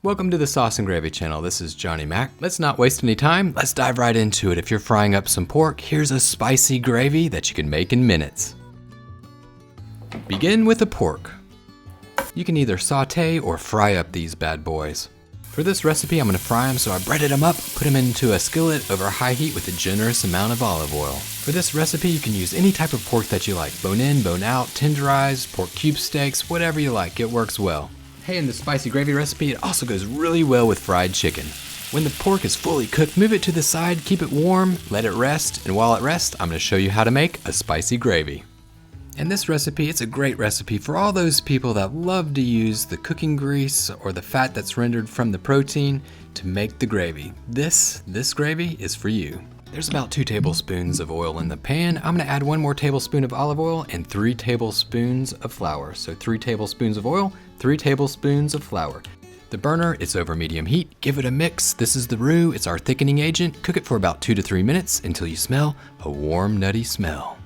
Welcome to the Sauce and Gravy channel. This is Johnny Mac. Let's not waste any time. Let's dive right into it. If you're frying up some pork, here's a spicy gravy that you can make in minutes. Begin with the pork. You can either saute or fry up these bad boys. For this recipe, I'm gonna fry them, so I breaded them up, put them into a skillet over high heat with a generous amount of olive oil. For this recipe, you can use any type of pork that you like. Bone in, bone out, tenderized, pork cube steaks, whatever you like, it works well. Hey, in the spicy gravy recipe, it also goes really well with fried chicken. When the pork is fully cooked, move it to the side, keep it warm, let it rest, and while it rests, I'm gonna show you how to make a spicy gravy. In this recipe, it's a great recipe for all those people that love to use the cooking grease or the fat that's rendered from the protein to make the gravy. This gravy is for you. There's about 2 tablespoons of oil in the pan. I'm gonna add 1 more tablespoon of olive oil and 3 tablespoons of flour. So 3 tablespoons of oil, 3 tablespoons of flour. The burner is over medium heat. Give it a mix. This is the roux, it's our thickening agent. Cook it for about 2 to 3 minutes until you smell a warm, nutty smell.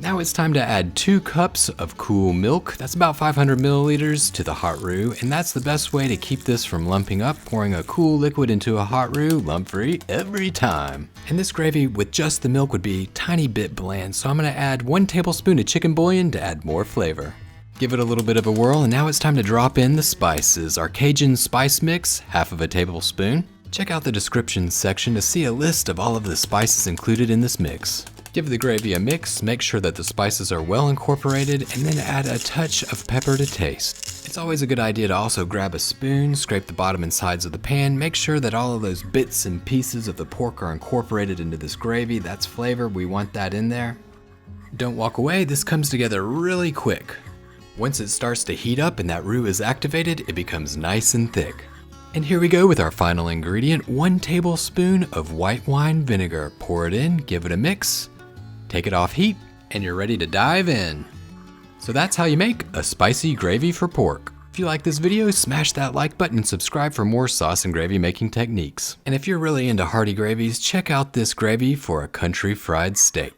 Now it's time to add 2 cups of cool milk. That's about 500 milliliters to the hot roux, and that's the best way to keep this from lumping up. Pouring a cool liquid into a hot roux, lump-free every time. And this gravy with just the milk would be a tiny bit bland, so I'm gonna add 1 tablespoon of chicken bouillon to add more flavor. Give it a little bit of a whirl, and now it's time to drop in the spices. Our Cajun Spice mix, half of a tablespoon. Check out the description section to see a list of all of the spices included in this mix. Give the gravy a mix, make sure that the spices are well incorporated, and then add a touch of pepper to taste. It's always a good idea to also grab a spoon, scrape the bottom and sides of the pan, make sure that all of those bits and pieces of the pork are incorporated into this gravy. That's flavor, we want that in there. Don't walk away, this comes together really quick. Once it starts to heat up and that roux is activated, it becomes nice and thick. And here we go with our final ingredient, 1 tablespoon of white wine vinegar. Pour it in, give it a mix. Take it off heat, and you're ready to dive in. So that's how you make a spicy gravy for pork. If you like this video, smash that like button and subscribe for more sauce and gravy making techniques. And if you're really into hearty gravies, check out this gravy for a country fried steak.